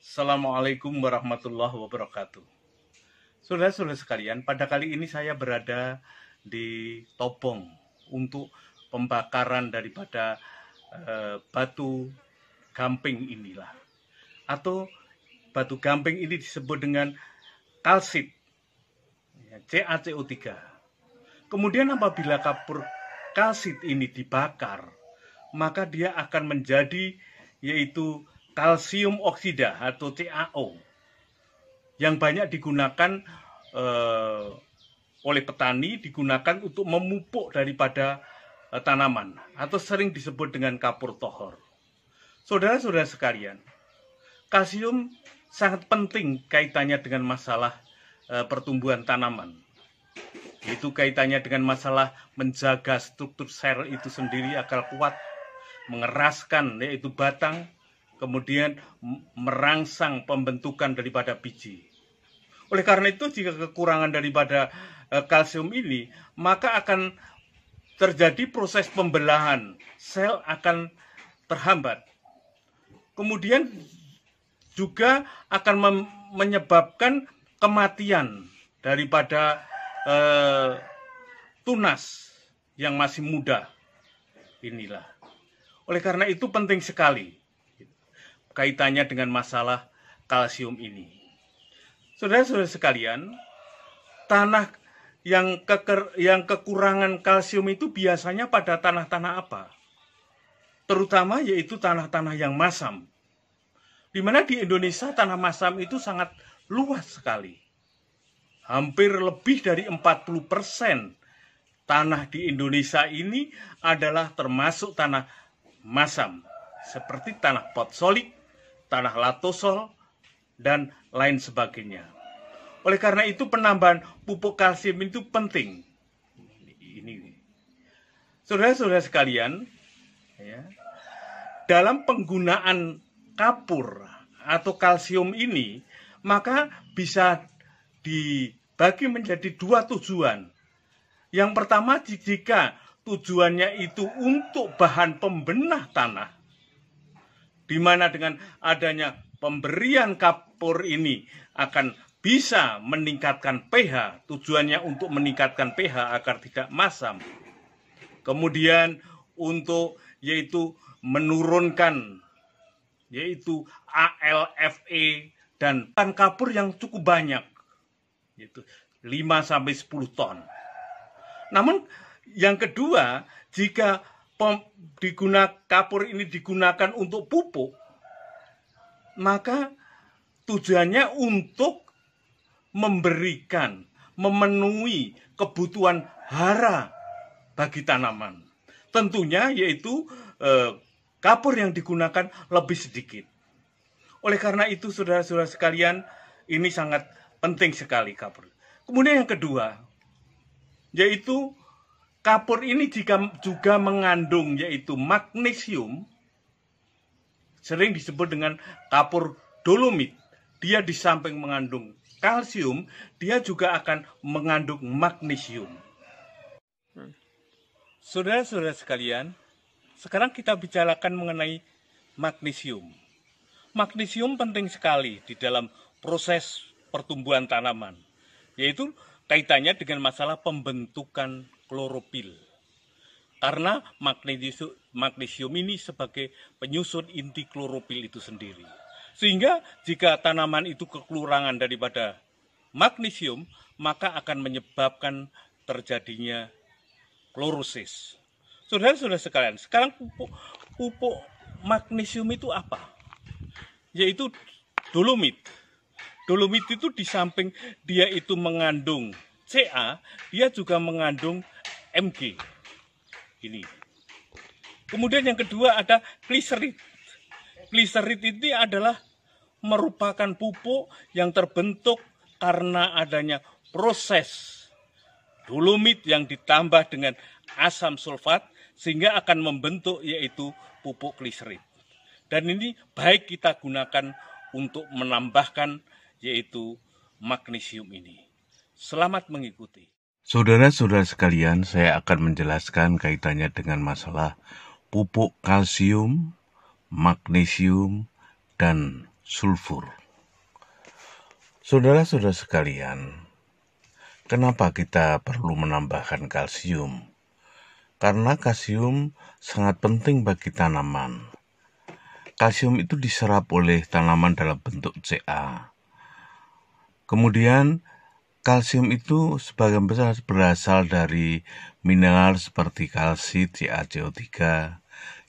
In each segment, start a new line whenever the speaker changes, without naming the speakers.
Assalamualaikum warahmatullahi wabarakatuh. Saudara-saudara sekalian, pada kali ini saya berada di Tobong untuk pembakaran daripada batu gamping inilah. Atau batu gamping ini disebut dengan kalsit, CaCO3. Kemudian apabila kapur kalsit ini dibakar, maka dia akan menjadi yaitu kalsium oksida atau CaO yang banyak digunakan oleh petani, digunakan untuk memupuk daripada tanaman atau sering disebut dengan kapur tohor. Saudara-saudara sekalian, kalsium sangat penting kaitannya dengan masalah pertumbuhan tanaman. Itu kaitannya dengan masalah menjaga struktur sel itu sendiri agar kuat, mengeraskan yaitu batang, kemudian merangsang pembentukan daripada biji. Oleh karena itu, jika kekurangan daripada kalsium ini, maka akan terjadi proses pembelahan, sel akan terhambat. Kemudian juga akan menyebabkan kematian daripada tunas yang masih muda inilah. Oleh karena itu penting sekali kaitannya dengan masalah kalsium ini. Saudara-saudara sekalian, tanah yang kekurangan kalsium itu biasanya pada tanah-tanah apa? Terutama yaitu tanah-tanah yang masam. Di mana di Indonesia tanah masam itu sangat luas sekali. Hampir lebih dari 40% tanah di Indonesia ini adalah termasuk tanah masam. Seperti tanah potsolik, tanah latosol, dan lain sebagainya. Oleh karena itu penambahan pupuk kalsium itu penting. Ini, saudara-saudara sekalian, ya, dalam penggunaan kapur atau kalsium ini, maka bisa dibagi menjadi dua tujuan. Yang pertama, jika tujuannya itu untuk bahan pembenah tanah, di mana dengan adanya pemberian kapur ini akan bisa meningkatkan pH, tujuannya untuk meningkatkan pH agar tidak masam. Kemudian untuk yaitu menurunkan yaitu ALFE dan kapur yang cukup banyak, yaitu 5-10 ton. Namun yang kedua, jika kapur ini digunakan untuk pupuk, maka tujuannya untuk memenuhi kebutuhan hara bagi tanaman. Tentunya yaitu kapur yang digunakan lebih sedikit. Oleh karena itu, saudara-saudara sekalian, ini sangat penting sekali kapur. Kemudian yang kedua, yaitu kapur ini juga mengandung yaitu magnesium, sering disebut dengan kapur dolomit. Dia di samping mengandung kalsium, dia juga akan mengandung magnesium. Saudara-saudara sekalian, sekarang kita bicarakan mengenai magnesium. Magnesium penting sekali di dalam proses pertumbuhan tanaman, yaitu kaitannya dengan masalah pembentukan klorofil. Karena magnesium ini sebagai penyusun inti klorofil itu sendiri. Sehingga jika tanaman itu kekurangan daripada magnesium, maka akan menyebabkan terjadinya klorosis. Saudara-saudara sekalian, sekarang pupuk magnesium itu apa? Yaitu dolomit. Dolomit itu di samping dia itu mengandung Ca, dia juga mengandung Mg. Ini. Kemudian yang kedua ada gliserit. Gliserit ini adalah merupakan pupuk yang terbentuk karena adanya proses dolomit yang ditambah dengan asam sulfat sehingga akan membentuk yaitu pupuk gliserit. Dan ini baik kita gunakan untuk menambahkan yaitu magnesium ini. Selamat mengikuti.
Saudara-saudara sekalian, saya akan menjelaskan kaitannya dengan masalah pupuk kalsium, magnesium, dan sulfur. Saudara-saudara sekalian, kenapa kita perlu menambahkan kalsium? Karena kalsium sangat penting bagi tanaman. Kalsium itu diserap oleh tanaman dalam bentuk Ca. Kemudian kalsium itu sebagian besar berasal dari mineral seperti kalsit, CaCO3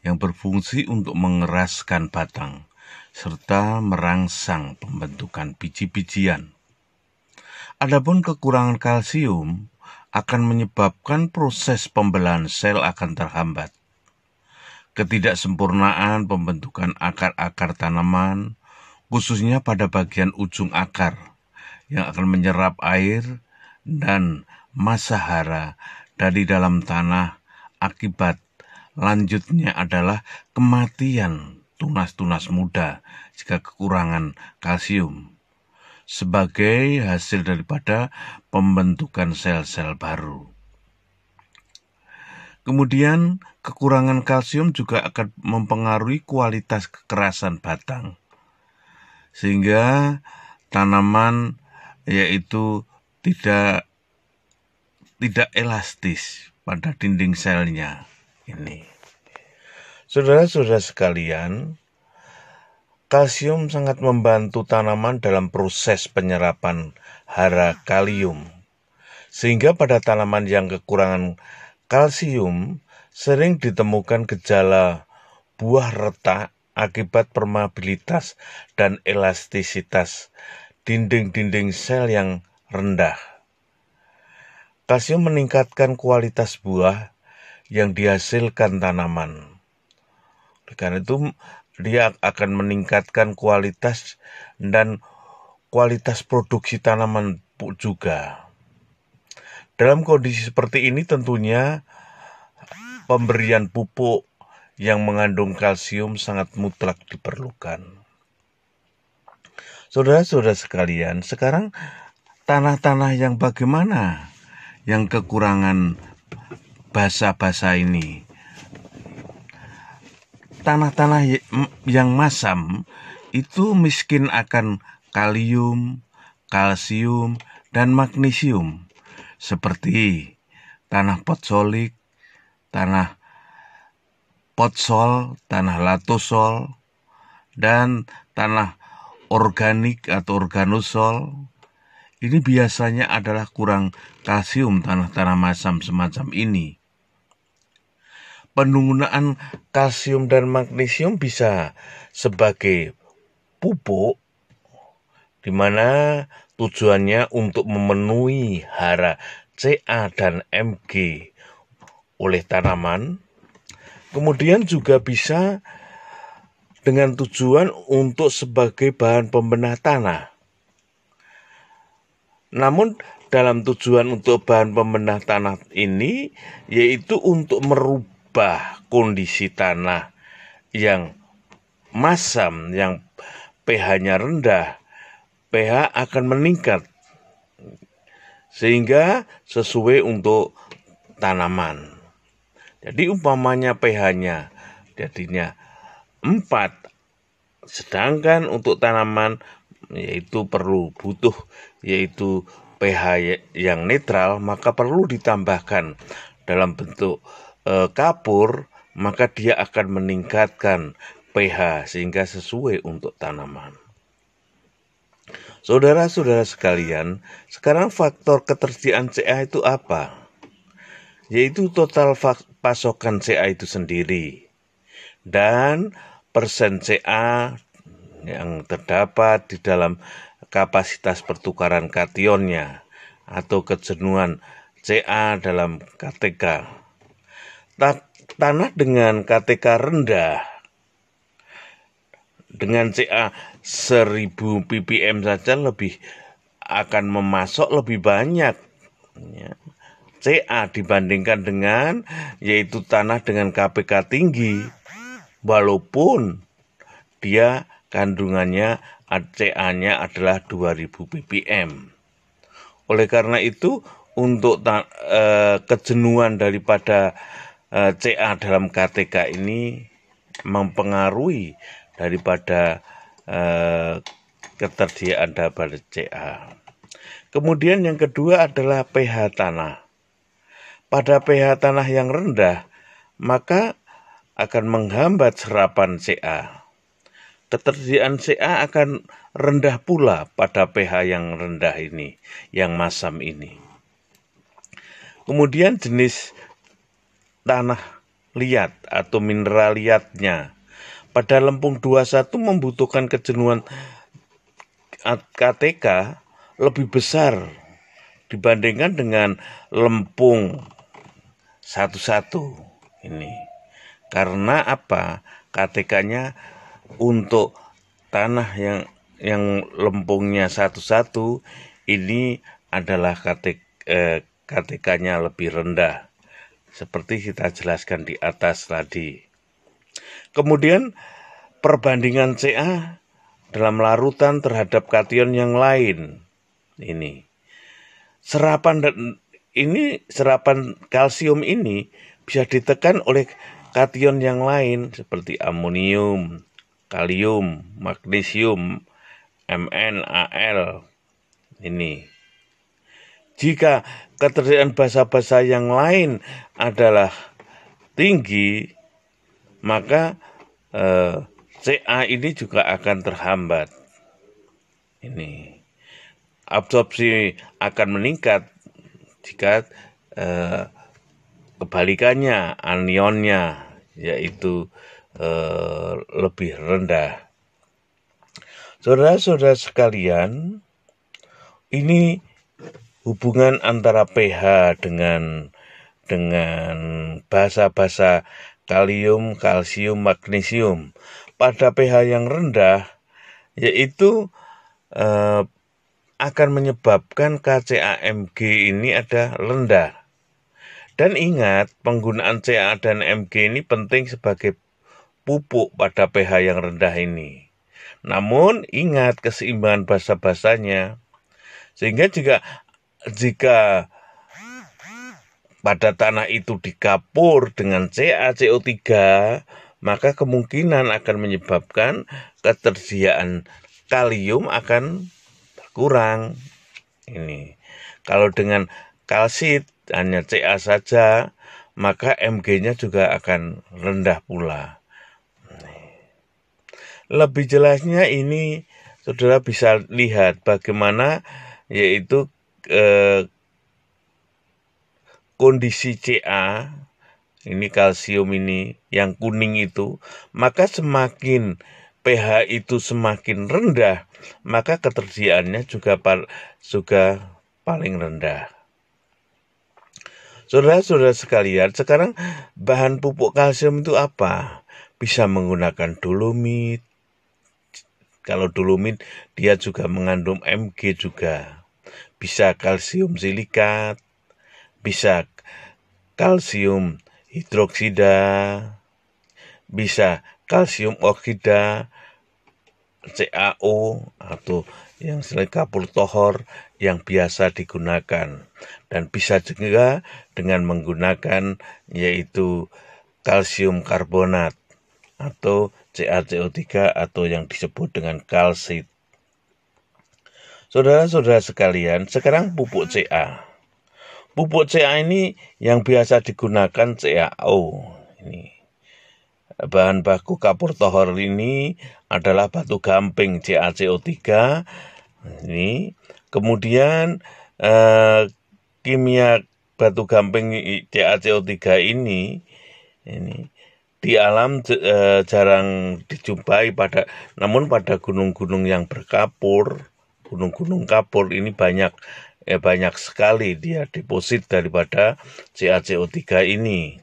yang berfungsi untuk mengeraskan batang serta merangsang pembentukan biji-bijian. Adapun kekurangan kalsium akan menyebabkan proses pembelahan sel akan terhambat. Ketidaksempurnaan pembentukan akar-akar tanaman, khususnya pada bagian ujung akar, yang akan menyerap air dan massa hara dari dalam tanah. Akibat lanjutnya adalah kematian tunas-tunas muda jika kekurangan kalsium sebagai hasil daripada pembentukan sel-sel baru. Kemudian kekurangan kalsium juga akan mempengaruhi kualitas kekerasan batang, sehingga tanaman yaitu tidak elastis pada dinding selnya ini. Saudara-saudara sekalian, kalsium sangat membantu tanaman dalam proses penyerapan hara kalium, sehingga pada tanaman yang kekurangan kalsium sering ditemukan gejala buah retak akibat permeabilitas dan elastisitas dinding-dinding sel yang rendah. Kalsium meningkatkan kualitas buah yang dihasilkan tanaman. Karena itu dia akan meningkatkan kualitas dan kualitas produksi tanaman juga. Dalam kondisi seperti ini tentunya pemberian pupuk yang mengandung kalsium sangat mutlak diperlukan. Saudara-saudara sekalian, sekarang tanah-tanah yang bagaimana yang kekurangan basa-basa ini? Tanah-tanah yang masam itu miskin akan kalium, kalsium, dan magnesium, seperti tanah potsolik, tanah potsol, tanah latosol, dan tanah organik atau organosol. Ini biasanya adalah kurang kalsium tanah-tanah masam semacam ini. Penggunaan kalsium dan magnesium bisa sebagai pupuk, di mana tujuannya untuk memenuhi hara Ca dan Mg oleh tanaman. Kemudian juga bisa dengan tujuan untuk sebagai bahan pembenah tanah. Namun dalam tujuan untuk bahan pembenah tanah ini yaitu untuk merubah kondisi tanah yang masam, yang pH-nya rendah, pH akan meningkat sehingga sesuai untuk tanaman. Jadi umpamanya pH-nya jadinya 4, sedangkan untuk tanaman butuh pH yang netral, maka perlu ditambahkan dalam bentuk kapur, maka dia akan meningkatkan pH sehingga sesuai untuk tanaman. Saudara-saudara sekalian, sekarang faktor ketersediaan Ca itu apa? Yaitu total pasokan Ca itu sendiri dan persen Ca yang terdapat di dalam kapasitas pertukaran kationnya atau kejenuhan Ca dalam KTK. Tanah dengan KTK rendah dengan Ca 1000 ppm saja akan memasok lebih banyak Ca dibandingkan dengan yaitu tanah dengan KPK tinggi, walaupun dia kandungannya Ca-nya adalah 2000 ppm. Oleh karena itu, untuk kejenuhan daripada Ca dalam KTK ini mempengaruhi daripada ketersediaan daripada Ca. Kemudian yang kedua adalah pH tanah. Pada pH tanah yang rendah, maka akan menghambat serapan Ca. Ketersediaan Ca akan rendah pula pada pH yang rendah ini, yang masam ini. Kemudian jenis tanah liat atau mineral liatnya. Pada lempung 21 membutuhkan kejenuhan KTK lebih besar dibandingkan dengan lempung 11 ini. Karena apa? KTK-nya untuk tanah yang lempungnya 11 ini adalah KTK-nya lebih rendah, seperti kita jelaskan di atas tadi. Kemudian perbandingan Ca dalam larutan terhadap kation yang lain. Ini serapan kalsium ini bisa ditekan oleh kation yang lain seperti amonium, kalium, magnesium, Mn, Al. Ini. Jika ketersediaan basa-basa yang lain adalah tinggi, maka Ca ini juga akan terhambat. Ini absorpsi akan meningkat jika kebalikannya anionnya yaitu lebih rendah. Saudara-saudara sekalian, ini hubungan antara pH dengan basa-basa kalium, kalsium, magnesium pada pH yang rendah, yaitu akan menyebabkan KCAMG ini ada rendah. Dan ingat, penggunaan Ca dan Mg ini penting sebagai pupuk pada pH yang rendah ini. Namun ingat keseimbangan basa-basanya, sehingga jika pada tanah itu dikapur dengan CaCO3, maka kemungkinan akan menyebabkan ketersediaan kalium akan berkurang. Ini kalau dengan kalsit hanya Ca saja, maka Mg-nya juga akan rendah pula. Lebih jelasnya ini saudara bisa lihat bagaimana yaitu kondisi Ca, ini kalsium ini yang kuning itu, maka semakin pH itu semakin rendah, maka ketersediaannya juga paling rendah. Saudara-saudara sekalian, sekarang bahan pupuk kalsium itu apa? Bisa menggunakan dolomit. Kalau dolomit dia juga mengandung Mg juga. Bisa kalsium silikat, bisa kalsium hidroksida, bisa kalsium oksida, CaO atau yang selain kapur tohor yang biasa digunakan, dan bisa juga dengan menggunakan yaitu kalsium karbonat atau CaCO3 atau yang disebut dengan kalsit. Saudara-saudara sekalian, sekarang pupuk Ca. Pupuk Ca ini yang biasa digunakan CaO. Ini bahan baku kapur tohor ini adalah batu gamping CaCO3. Ini kemudian kimia batu gamping CaCO3 ini di alam jarang dijumpai namun pada gunung-gunung yang berkapur, gunung-gunung kapur ini banyak sekali dia deposit daripada CaCO3 ini.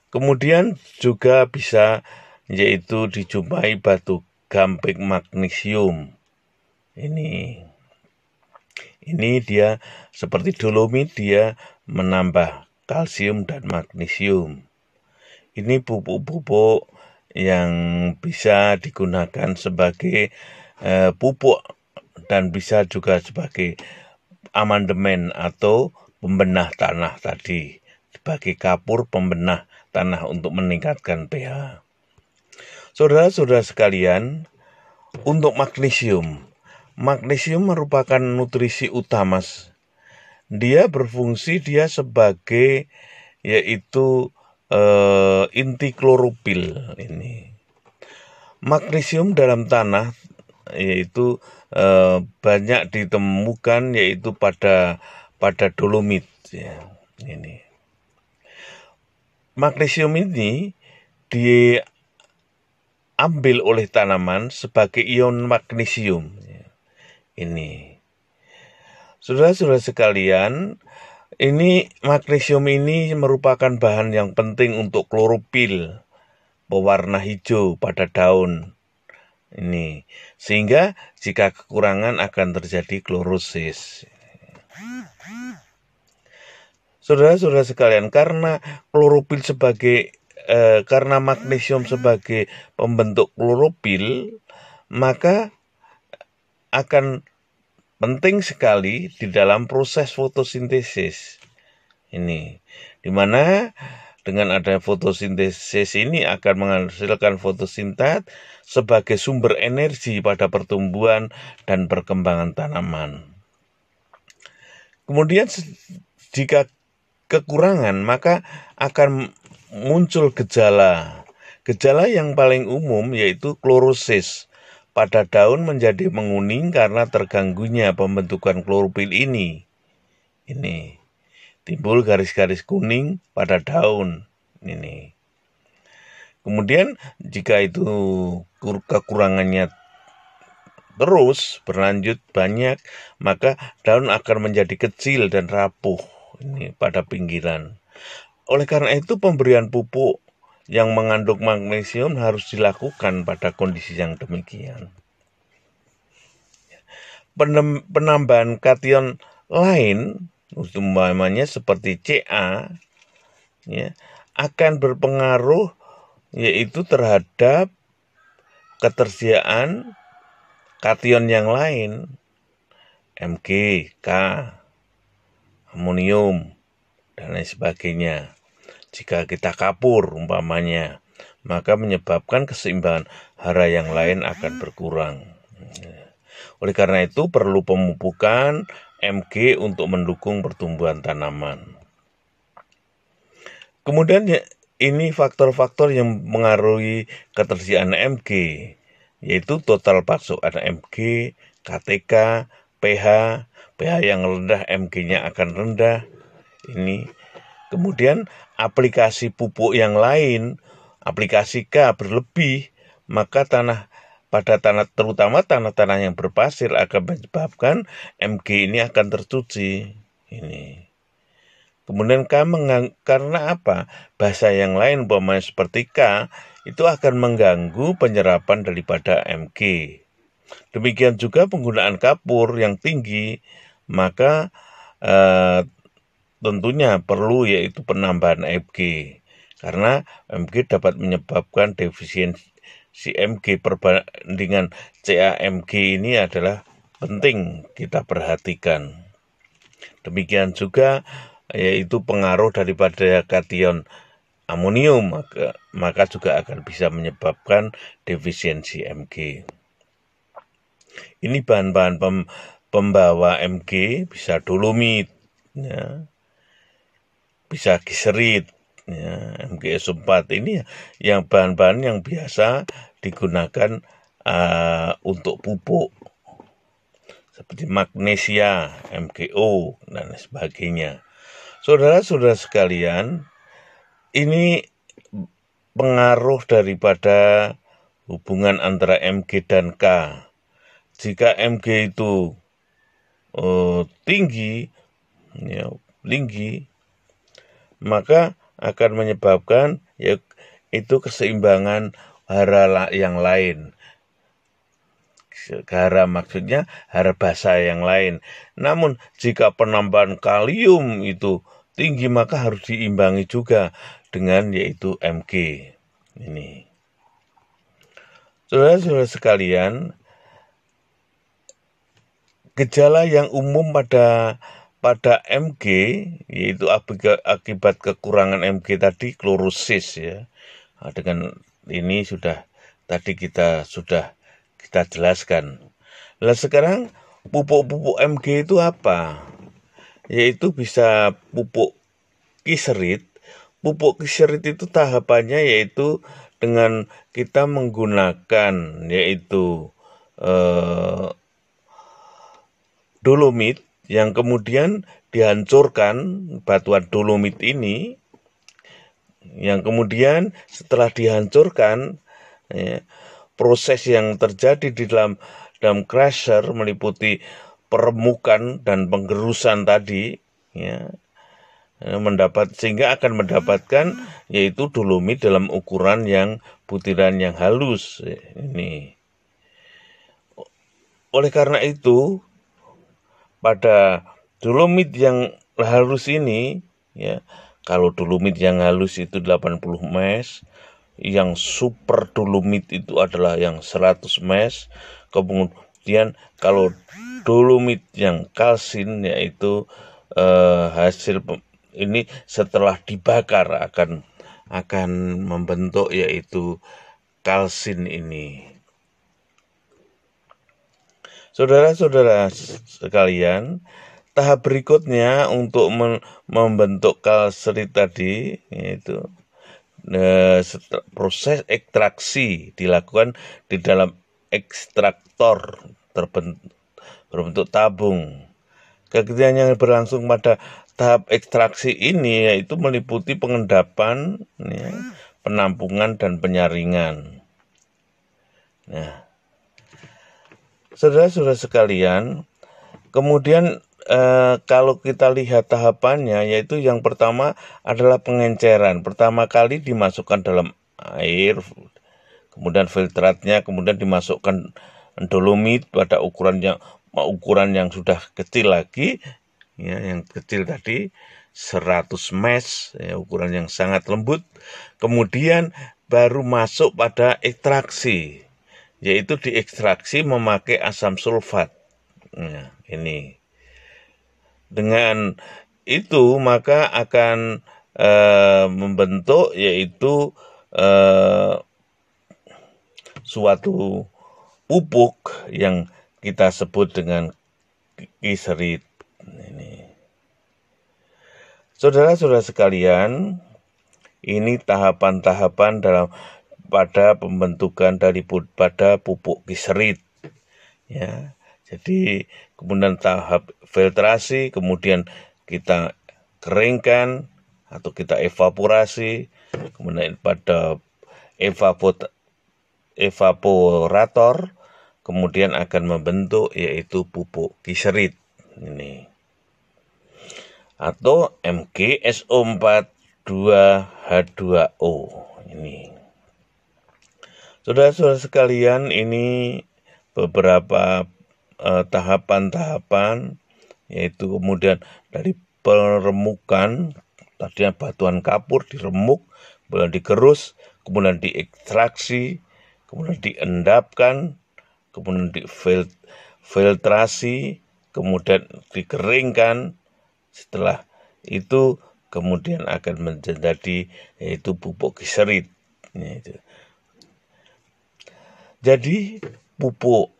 Kemudian juga bisa yaitu dijumpai batu gamping magnesium. Ini dia seperti dolomit, dia menambah kalsium dan magnesium. Ini pupuk-pupuk yang bisa digunakan sebagai pupuk dan bisa juga sebagai amandemen atau pembenah tanah tadi, sebagai kapur pembenah tanah untuk meningkatkan pH. Saudara-saudara sekalian, untuk magnesium merupakan nutrisi utama. Dia berfungsi sebagai yaitu inti klorofil ini. Magnesium dalam tanah yaitu banyak ditemukan yaitu pada dolomit ya. Ini magnesium ini diambil oleh tanaman sebagai ion magnesium ya. Ini saudara-saudara sekalian, ini magnesium ini merupakan bahan yang penting untuk klorofil pewarna hijau pada daun ini, sehingga jika kekurangan akan terjadi klorosis. Saudara-saudara sekalian, karena klorofil karena magnesium sebagai pembentuk klorofil, maka akan penting sekali di dalam proses fotosintesis ini, di mana dengan adanya fotosintesis ini akan menghasilkan fotosintat sebagai sumber energi pada pertumbuhan dan perkembangan tanaman. Kemudian jika kekurangan, maka akan muncul gejala yang paling umum yaitu klorosis. Pada daun menjadi menguning karena terganggunya pembentukan klorofil ini. Ini timbul garis-garis kuning pada daun ini. Kemudian jika itu kekurangannya terus berlanjut banyak, maka daun akan menjadi kecil dan rapuh ini pada pinggiran. Oleh karena itu pemberian pupuk yang mengandung magnesium harus dilakukan pada kondisi yang demikian. Penambahan kation lain, umpamanya seperti Ca, ya, akan berpengaruh yaitu terhadap ketersediaan kation yang lain, Mg, K, amonium, dan lain sebagainya. Jika kita kapur umpamanya, maka menyebabkan keseimbangan hara yang lain akan berkurang. Oleh karena itu perlu pemupukan Mg untuk mendukung pertumbuhan tanaman. Kemudian ini faktor-faktor yang mengaruhi ketersediaan Mg, yaitu total pasokan Mg, KTK, pH yang rendah, Mg-nya akan rendah. Ini kemudian aplikasi pupuk yang lain, aplikasi K berlebih, maka terutama tanah-tanah yang berpasir akan menyebabkan Mg ini akan tercuci. Ini. Kemudian K karena apa? Bahasa yang lain umpamanya seperti K itu akan mengganggu penyerapan daripada Mg. Demikian juga penggunaan kapur yang tinggi, maka tentunya perlu yaitu penambahan Mg. Karena Mg dapat menyebabkan defisiensi Mg. Perbandingan Ca-Mg ini adalah penting kita perhatikan. Demikian juga yaitu pengaruh daripada kation amonium, maka juga akan bisa menyebabkan defisiensi Mg. Ini bahan-bahan pembawa Mg, bisa dolomit, ya, bisa giserit, ya, MgSO4 ini yang bahan-bahan yang biasa digunakan untuk pupuk seperti magnesia, MgO, dan sebagainya. Saudara-saudara sekalian, ini pengaruh daripada hubungan antara Mg dan K. Jika Mg itu tinggi, maka akan menyebabkan itu keseimbangan hara yang lain. Hara maksudnya hara basa yang lain. Namun jika penambahan kalium itu tinggi, maka harus diimbangi juga dengan yaitu Mg. Ini. Saudara-saudara sekalian, gejala yang umum pada Mg yaitu akibat kekurangan Mg tadi klorosis ya. Dengan ini sudah tadi kita jelaskan. Nah, sekarang pupuk-pupuk Mg itu apa? Yaitu bisa pupuk kiserit. Pupuk kiserit itu tahapannya yaitu dengan kita menggunakan yaitu dolomit yang kemudian dihancurkan, batuan dolomit ini yang kemudian setelah dihancurkan, proses yang terjadi di dalam crusher meliputi peremukan dan penggerusan tadi, sehingga akan mendapatkan yaitu dolomit dalam ukuran yang butiran yang halus. Ini. Oleh karena itu, pada dolomit yang halus ini, kalau dolomit yang halus itu 80 mes, yang super dolomit itu adalah yang 100 mes, kemudian kalau dolomit yang kalsin yaitu hasil ini setelah dibakar akan membentuk yaitu kalsin ini. Saudara-saudara sekalian, tahap berikutnya untuk membentuk kalserit tadi yaitu proses ekstraksi dilakukan di dalam ekstraktor berbentuk tabung. Kegiatan yang berlangsung pada tahap ekstraksi ini yaitu meliputi pengendapan, penampungan dan penyaringan. Nah, saudara-saudara sekalian, kemudian kalau kita lihat tahapannya, yaitu yang pertama adalah pengenceran. Pertama kali dimasukkan dalam air, kemudian filtratnya, kemudian dimasukkan dolomit pada ukuran yang sudah kecil lagi, yang kecil tadi 100 mes, ukuran yang sangat lembut. Kemudian baru masuk pada ekstraksi, yaitu diekstraksi memakai asam sulfat. Nah, ini. Dengan itu maka akan membentuk yaitu suatu pupuk yang kita sebut dengan kiserit. Ini. Saudara-saudara sekalian, ini tahapan-tahapan pada pembentukan pada pupuk kiserit. Jadi kemudian tahap filtrasi, kemudian kita keringkan atau kita evaporasi, kemudian pada evaporator, kemudian akan membentuk yaitu pupuk kiserit ini atau MgSO4 2H2O ini. Saudara-saudara sekalian, ini beberapa tahapan-tahapan, yaitu kemudian dari peremukan, tadinya batuan kapur diremuk, kemudian digerus, kemudian diekstraksi, kemudian diendapkan, kemudian difiltrasi, kemudian dikeringkan. Setelah itu kemudian akan menjadi yaitu pupuk kiserit. Jadi pupuk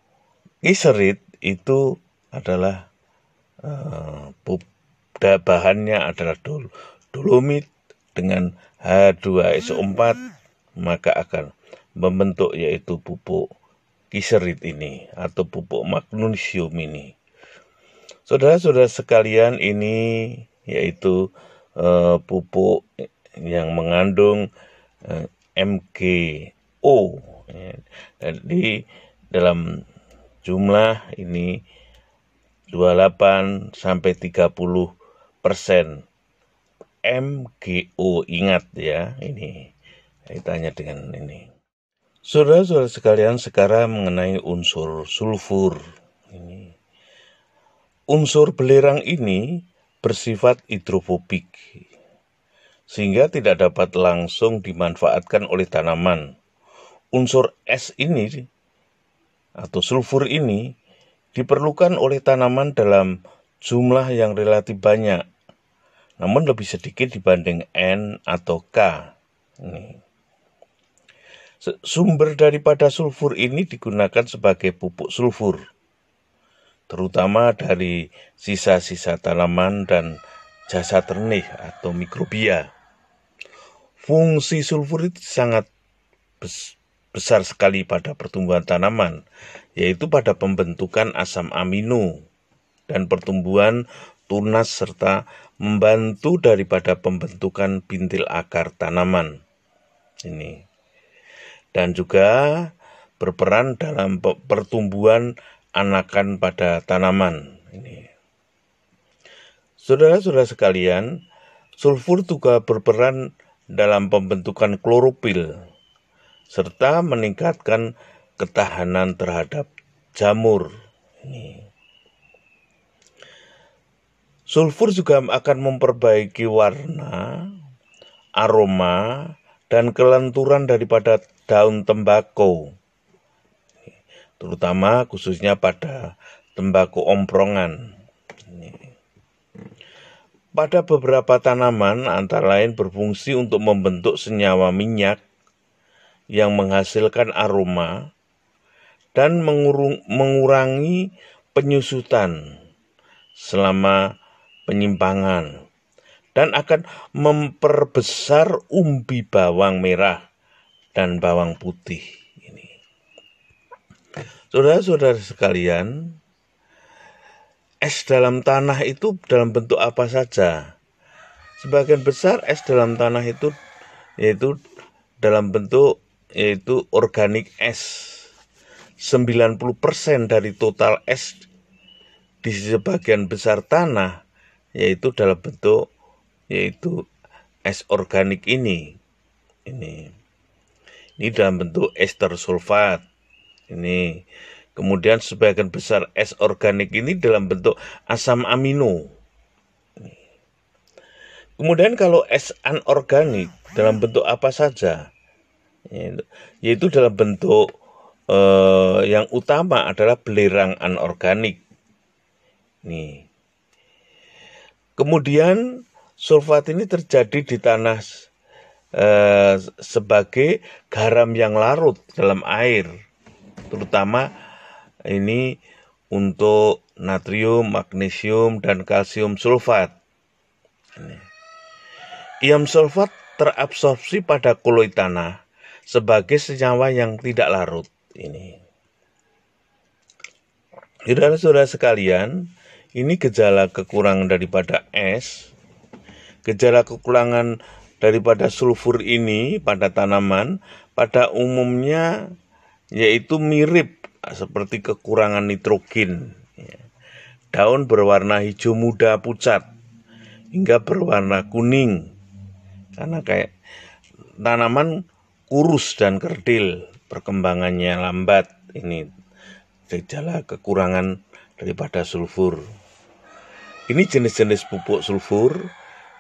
kiserit itu adalah bahannya adalah dolomit dengan H2SO4, maka akan membentuk yaitu pupuk kiserit ini atau pupuk magnesium ini. Saudara-saudara sekalian, ini yaitu pupuk yang mengandung MgO, di dalam jumlah ini 28-30% MgO. Ingat ya, ini kaitannya dengan ini. Saudara-saudara sekalian, sekarang mengenai unsur sulfur. Ini. Unsur belerang ini bersifat hidrofobik, sehingga tidak dapat langsung dimanfaatkan oleh tanaman. Unsur es ini atau sulfur ini diperlukan oleh tanaman dalam jumlah yang relatif banyak, namun lebih sedikit dibanding N atau K. Ini. Sumber daripada sulfur ini digunakan sebagai pupuk sulfur, terutama dari sisa-sisa tanaman dan jasa ternih atau mikrobia. Fungsi sulfur itu sangat besar sekali pada pertumbuhan tanaman, yaitu pada pembentukan asam amino dan pertumbuhan tunas serta membantu daripada pembentukan bintil akar tanaman. Ini. Dan juga berperan dalam pertumbuhan anakan pada tanaman. Ini. Saudara-saudara sekalian, sulfur juga berperan dalam pembentukan klorofil serta meningkatkan ketahanan terhadap jamur. Ini. Sulfur juga akan memperbaiki warna, aroma, dan kelenturan daripada daun tembakau, terutama khususnya pada tembakau omprongan. Pada beberapa tanaman antara lain berfungsi untuk membentuk senyawa minyak yang menghasilkan aroma dan mengurangi penyusutan selama penyimpangan, dan akan memperbesar umbi bawang merah dan bawang putih. Ini. Saudara-saudara sekalian, es dalam tanah itu dalam bentuk apa saja? Sebagian besar es dalam tanah itu yaitu dalam bentuk organik es. 90% dari total es di sebagian besar tanah yaitu dalam bentuk es organik ini dalam bentuk ester sulfat. Ini kemudian sebagian besar es organik ini dalam bentuk asam amino. Kemudian kalau es anorganik dalam bentuk apa saja, yaitu dalam bentuk yang utama adalah belerang anorganik. Nih. Kemudian sulfat ini terjadi di tanah sebagai garam yang larut dalam air, terutama ini untuk natrium, magnesium, dan kalsium sulfat. Ion sulfat terabsorpsi pada koloid tanah sebagai senyawa yang tidak larut. Ini. Saudara-saudara sekalian, ini gejala kekurangan daripada es. Gejala kekurangan daripada sulfur ini pada tanaman pada umumnya yaitu mirip seperti kekurangan nitrogen. Daun berwarna hijau muda pucat hingga berwarna kuning karena kayak tanaman kurus dan kerdil, perkembangannya lambat. Ini gejala kekurangan daripada sulfur. Ini jenis-jenis pupuk sulfur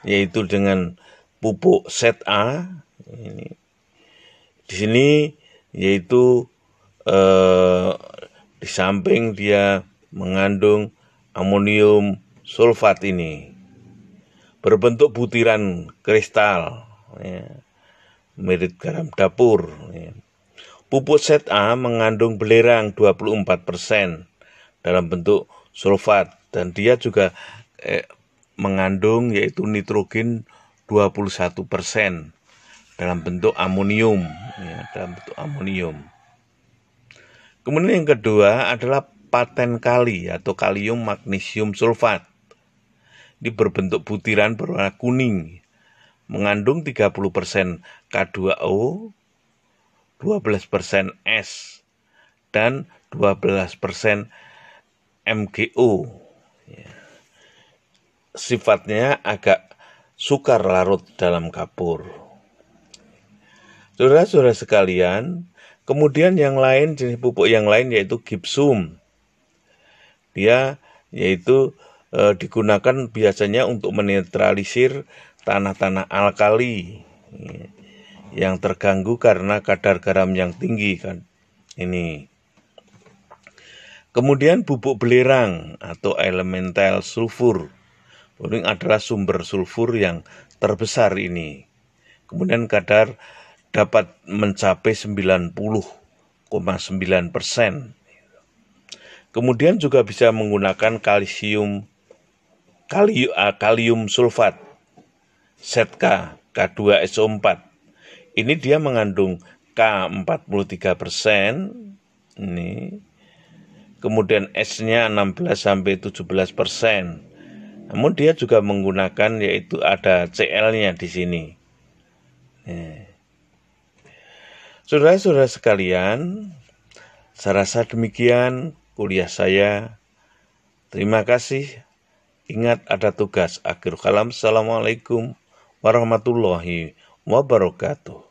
yaitu dengan pupuk zat A. Ini. Di sini yaitu di samping dia mengandung amonium sulfat ini berbentuk butiran kristal, mirip garam dapur. Pupuk zat A mengandung belerang 24% dalam bentuk sulfat, dan dia juga mengandung yaitu nitrogen 21% dalam bentuk amonium, Kemudian yang kedua adalah paten kali atau kalium magnesium sulfat. Ini berbentuk butiran berwarna kuning, mengandung 30% K2O, 12% S, dan 12% MgO. Sifatnya agak sukar larut dalam kapur. Saudara-saudara sekalian, kemudian yang lain, jenis pupuk yang lain yaitu gypsum. Dia yaitu digunakan biasanya untuk menetralisir tanah-tanah alkali yang terganggu karena kadar garam yang tinggi kan. Ini. Kemudian bubuk belerang atau elemental sulfur. Ini adalah sumber sulfur yang terbesar ini. Kemudian kadar dapat mencapai 90,9%. Kemudian juga bisa menggunakan kalium sulfat, zat K2SO4. Ini dia mengandung K43%, ini. Kemudian S-nya 16-17%. Namun dia juga menggunakan, yaitu ada Cl-nya di sini. Saudara-saudara sekalian, saya rasa demikian kuliah saya. Terima kasih. Ingat ada tugas. Akhir kalam. Assalamualaikum warahmatullahi wabarakatuh.